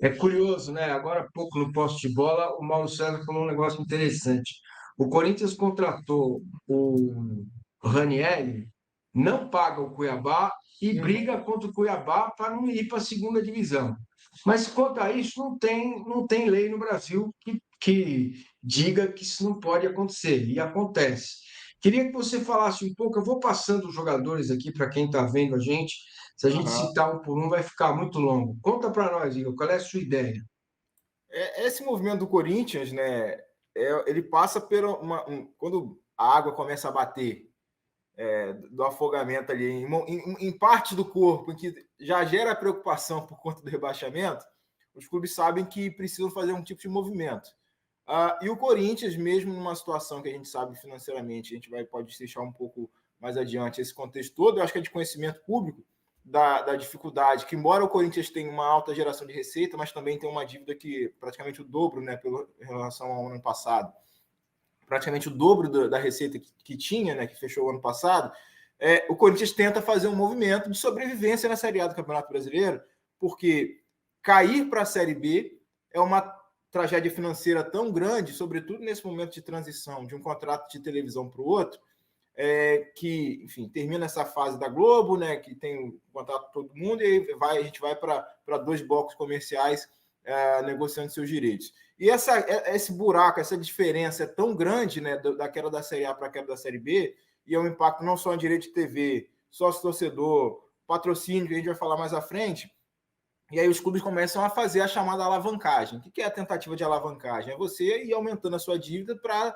É curioso, né? Agora há pouco no poste de bola, o Mauro César falou um negócio interessante. O Corinthians contratou o Ranieri, não paga o Cuiabá e Uhum. briga contra o Cuiabá para não ir para a segunda divisão. Mas quanto a isso, não tem lei no Brasil que diga que isso não pode acontecer, e acontece. Queria que você falasse um pouco, eu vou passando os jogadores aqui para quem está vendo a gente. Se a gente Aham. citar um por um, vai ficar muito longo. Conta para nós, Igor, qual é a sua ideia? Esse movimento do Corinthians, né? Ele passa por quando a água começa a bater do afogamento ali em parte do corpo, em que já gera preocupação por conta do rebaixamento, os clubes sabem que precisam fazer um tipo de movimento. E o Corinthians, mesmo numa situação que a gente sabe financeiramente, pode deixar um pouco mais adiante esse contexto todo, eu acho que é de conhecimento público da dificuldade, que embora o Corinthians tenha uma alta geração de receita, mas também tem uma dívida que praticamente o dobro, né, em relação ao ano passado, praticamente o dobro da receita que tinha, né, que fechou o ano passado. O Corinthians tenta fazer um movimento de sobrevivência na Série A do Campeonato Brasileiro, porque cair para a Série B é uma tragédia financeira tão grande, sobretudo nesse momento de transição de um contrato de televisão para o outro, que, enfim, termina essa fase da Globo, né, que tem o contrato com todo mundo, e a gente vai para dois blocos comerciais negociando seus direitos. E esse buraco, essa diferença é tão grande, né, da queda da Série A para a queda da Série B, e é um impacto não só em direito de TV, sócio-torcedor, patrocínio, que a gente vai falar mais à frente, e aí os clubes começam a fazer a chamada alavancagem. O que é a tentativa de alavancagem? É você ir aumentando a sua dívida para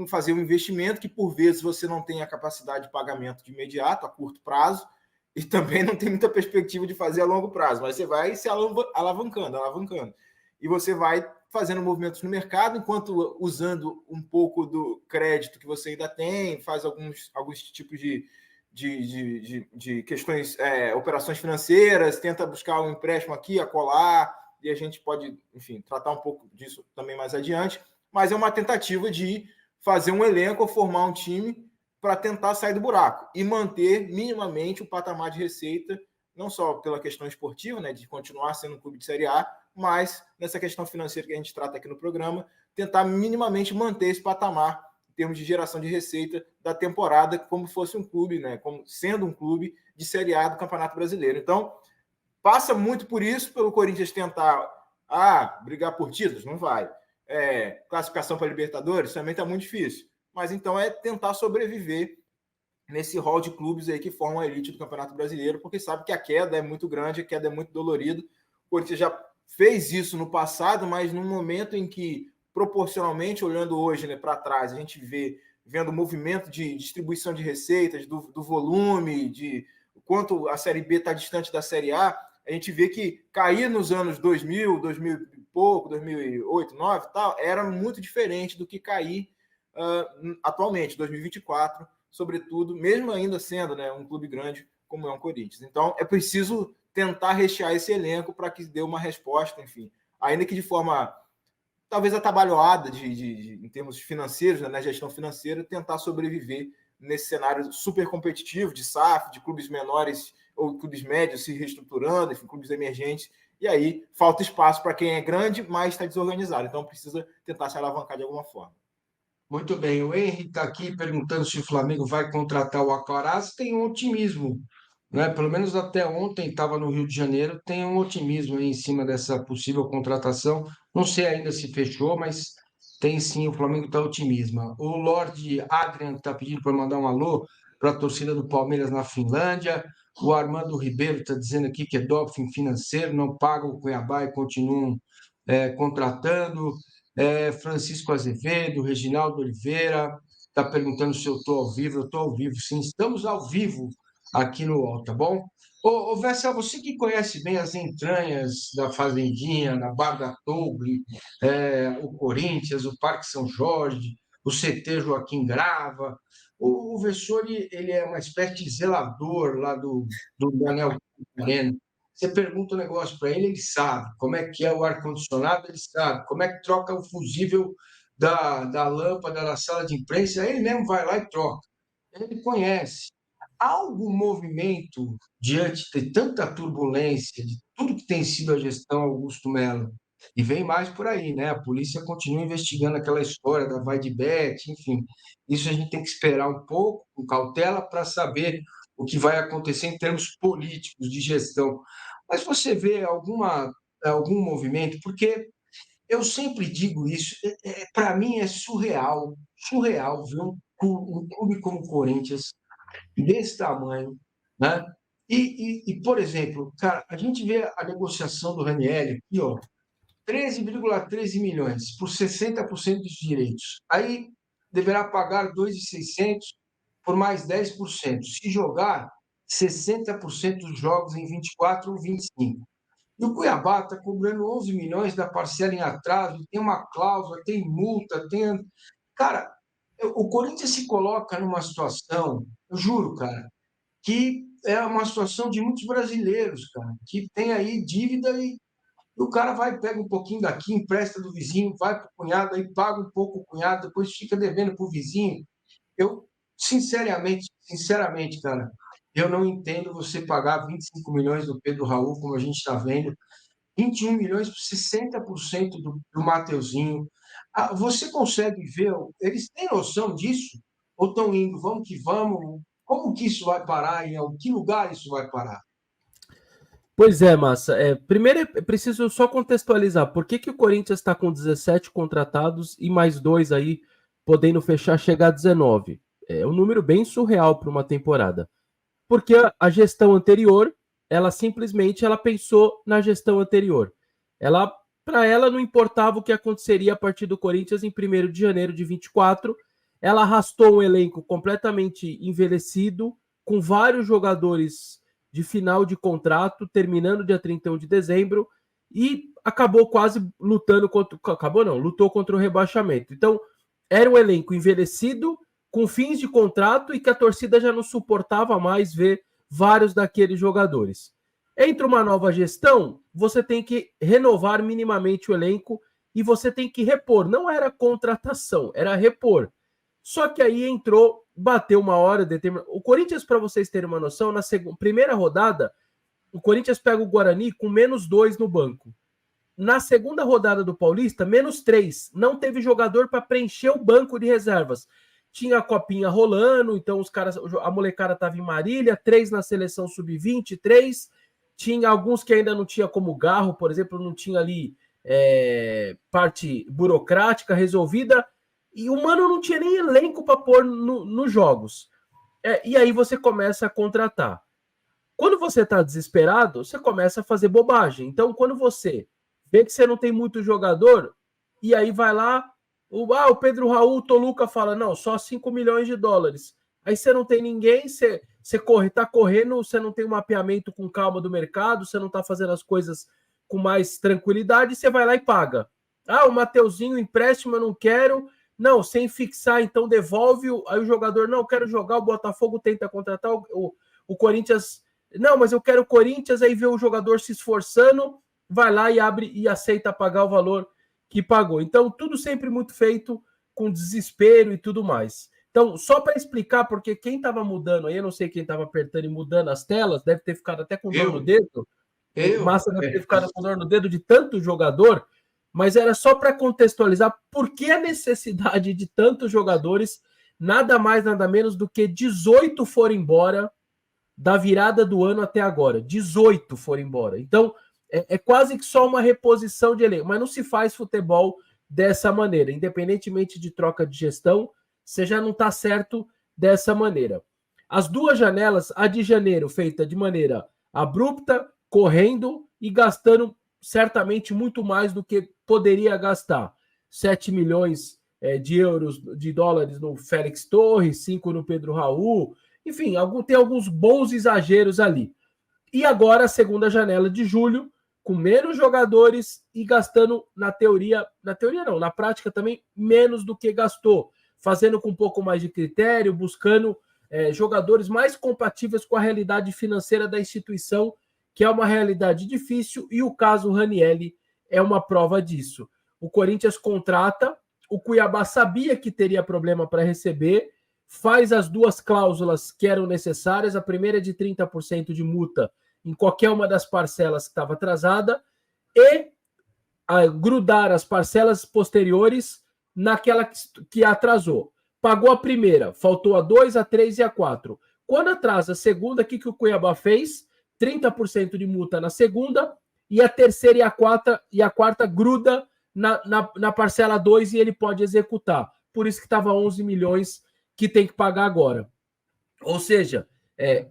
fazer um investimento que, por vezes, você não tem a capacidade de pagamento de imediato, a curto prazo, e também não tem muita perspectiva de fazer a longo prazo, mas você vai se alavancando, alavancando. E você vai fazendo movimentos no mercado, enquanto usando um pouco do crédito que você ainda tem, faz alguns tipos de questões, operações financeiras, tenta buscar um empréstimo aqui, acolá, e a gente pode, enfim, tratar um pouco disso também mais adiante, mas é uma tentativa de fazer um elenco ou formar um time para tentar sair do buraco e manter minimamente o patamar de receita, não só pela questão esportiva, né, de continuar sendo um clube de Série A, mas nessa questão financeira que a gente trata aqui no programa, tentar minimamente manter esse patamar em termos de geração de receita da temporada, como fosse um clube, né, como sendo um clube de Série A do Campeonato Brasileiro. Então, passa muito por isso, pelo Corinthians tentar brigar por títulos, não vai. Classificação para Libertadores também está muito difícil. Mas então é tentar sobreviver nesse hall de clubes aí que formam a elite do Campeonato Brasileiro, porque sabe que a queda é muito grande, a queda é muito dolorida. O Corinthians já fez isso no passado, mas num momento em que, proporcionalmente, olhando hoje, né, para trás, a gente vendo o movimento de distribuição de receitas, do volume, de quanto a Série B está distante da Série A gente vê que cair nos anos 2000, 2000 e pouco, 2008, 2009 e tal, era muito diferente do que cair atualmente, 2024, sobretudo, mesmo ainda sendo, né, um clube grande como é o Corinthians. Então, é preciso tentar rechear esse elenco para que dê uma resposta, enfim, ainda que de forma talvez atabalhoada em termos financeiros, né, na gestão financeira, tentar sobreviver nesse cenário super competitivo de SAF, de clubes menores ou clubes médios se reestruturando, enfim, clubes emergentes. E aí falta espaço para quem é grande, mas está desorganizado. Então precisa tentar se alavancar de alguma forma. Muito bem, o Henry está aqui perguntando se o Flamengo vai contratar o Alcaraz. Tem um otimismo, né? Pelo menos até ontem estava no Rio de Janeiro, tem um otimismo aí em cima dessa possível contratação. Não sei ainda se fechou, mas tem sim, o Flamengo está otimismo. O Lorde Adrian está pedindo para mandar um alô para a torcida do Palmeiras na Finlândia. O Armando Ribeiro está dizendo aqui que é doping financeiro, não pagam o Cuiabá e continuam contratando. Francisco Azevedo, Reginaldo Oliveira, está perguntando se eu estou ao vivo. Eu estou ao vivo, sim, estamos ao vivo aqui no UOL, tá bom? Ô Vessel, você que conhece bem as entranhas da Fazendinha, na Barra da Toure, o Corinthians, o Parque São Jorge, o CT Joaquim Grava, o Vessori, ele é uma espécie de zelador lá do Daniel Arena. Você pergunta um negócio para ele, ele sabe. Como é que é o ar-condicionado, ele sabe. Como é que troca o fusível da lâmpada da sala de imprensa, ele mesmo vai lá e troca. Ele conhece. há algum movimento diante de tanta turbulência, de tudo que tem sido a gestão Augusto Melo? E vem mais por aí, né? A polícia continua investigando aquela história da vai de bet, enfim. Isso a gente tem que esperar um pouco, com cautela, para saber o que vai acontecer em termos políticos de gestão. Mas você vê algum movimento? Porque eu sempre digo isso, para mim é surreal, surreal ver um clube como o Corinthians desse tamanho, né? Por exemplo, cara, a gente vê a negociação do Ranieri aqui, ó, 13,13 milhões por 60% dos direitos. Aí deverá pagar 2.600 por mais 10%. Se jogar 60% dos jogos em 24 ou 25. E o Cuiabá está cobrando 11 milhões da parcela em atraso, tem uma cláusula, tem multa, tem. Cara, o Corinthians se coloca numa situação, eu juro, cara, que é uma situação de muitos brasileiros, cara, que tem aí dívida e o cara vai, pega um pouquinho daqui, empresta do vizinho, vai para o cunhado, aí paga um pouco o cunhado, depois fica devendo para o vizinho. Eu, sinceramente, cara, eu não entendo você pagar 25 milhões do Pedro Raul, como a gente está vendo, 21 milhões por 60% do Mateuzinho. Ah, você consegue ver, eles têm noção disso? Ou estão indo, vamos que vamos? Como que isso vai parar? Em que lugar isso vai parar? Pois é, Massa. Primeiro é preciso só contextualizar por que o Corinthians está com 17 contratados e mais 2 aí podendo fechar, chegar a 19. É um número bem surreal para uma temporada. Porque a gestão anterior, ela simplesmente pensou na gestão anterior. Para ela não importava o que aconteceria a partir do Corinthians em 1º de janeiro de 24. Ela arrastou um elenco completamente envelhecido, com vários jogadores de final de contrato, terminando dia 31 de dezembro, e acabou quase lutando contra... Acabou não, lutou contra o rebaixamento. Então, era um elenco envelhecido, com fins de contrato, e que a torcida já não suportava mais ver vários daqueles jogadores. Entra uma nova gestão, você tem que renovar minimamente o elenco e você tem que repor. Não era contratação, era repor. Só que aí bateu uma hora, o Corinthians, para vocês terem uma noção, na primeira rodada, o Corinthians pega o Guarani com -2 no banco. Na segunda rodada do Paulista, -3. Não teve jogador para preencher o banco de reservas. Tinha a copinha rolando, então a molecada estava em Marília, 3 na seleção sub-20, 3. Tinha alguns que ainda não tinha, como Garro, por exemplo, não tinha ali parte burocrática resolvida. E o Mano não tinha nem elenco para pôr nos jogos. E aí você começa a contratar. Quando você está desesperado, você começa a fazer bobagem. Então, quando você vê que você não tem muito jogador, e aí vai lá, o Pedro Raul, o Toluca fala, não, só 5 milhões de dólares. Aí você não tem ninguém, você está correndo, você não tem um mapeamento com calma do mercado, você não está fazendo as coisas com mais tranquilidade, você vai lá e paga. O Mateuzinho, empréstimo, eu não quero. Não, sem fixar, então devolve. Aí o jogador, não, eu quero jogar, o Botafogo tenta contratar, o Corinthians, não, mas eu quero o Corinthians, aí vê o jogador se esforçando, vai lá e abre e aceita pagar o valor que pagou. Então, tudo sempre muito feito com desespero e tudo mais. Então, só para explicar, porque quem estava mudando aí, eu não sei quem estava apertando e mudando as telas, deve ter ficado até com dor no dedo. Massa deve ter ficado com dor no dedo de tanto jogador, mas era só para contextualizar por que a necessidade de tantos jogadores, nada mais, nada menos do que 18 foram embora da virada do ano até agora. 18 foram embora. Então, é quase que só uma reposição de elenco, mas não se faz futebol dessa maneira. Independentemente de troca de gestão, você já não está certo dessa maneira. As duas janelas, a de janeiro feita de maneira abrupta, correndo e gastando certamente muito mais do que poderia gastar. 7 milhões de dólares no Félix Torres, 5 no Pedro Raul, enfim, tem alguns bons exageros ali. E agora a segunda janela de julho, com menos jogadores e gastando na prática também, menos do que gastou, fazendo com um pouco mais de critério, buscando jogadores mais compatíveis com a realidade financeira da instituição, que é uma realidade difícil, e o caso Ranieri é uma prova disso. O Corinthians contrata, o Cuiabá sabia que teria problema para receber, faz as duas cláusulas que eram necessárias, a primeira é de 30% de multa em qualquer uma das parcelas que estava atrasada, e grudar as parcelas posteriores naquela que atrasou. Pagou a primeira, faltou a 2, a 3 e a 4. Quando atrasa a segunda, o que o Cuiabá fez? 30% de multa na segunda, e a terceira e a quarta gruda na parcela 2 e ele pode executar. Por isso que estava 11 milhões que tem que pagar agora. Ou seja,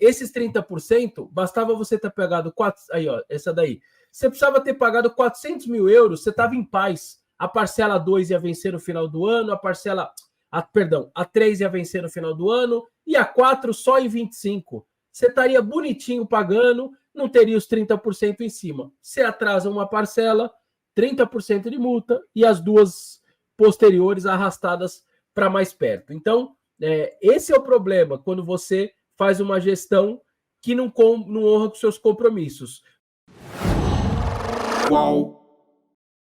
esses 30%, bastava você ter pagado... Aí, ó, essa daí. Você precisava ter pagado 400 mil euros, você estava em paz. A parcela 2 ia vencer no final do ano, a 3 ia vencer no final do ano, e a 4 só em 25. Você estaria bonitinho pagando, não teria os 30% em cima. Você atrasa uma parcela, 30% de multa, e as duas posteriores arrastadas para mais perto. Então, esse é o problema, quando você faz uma gestão que não honra com seus compromissos. Qual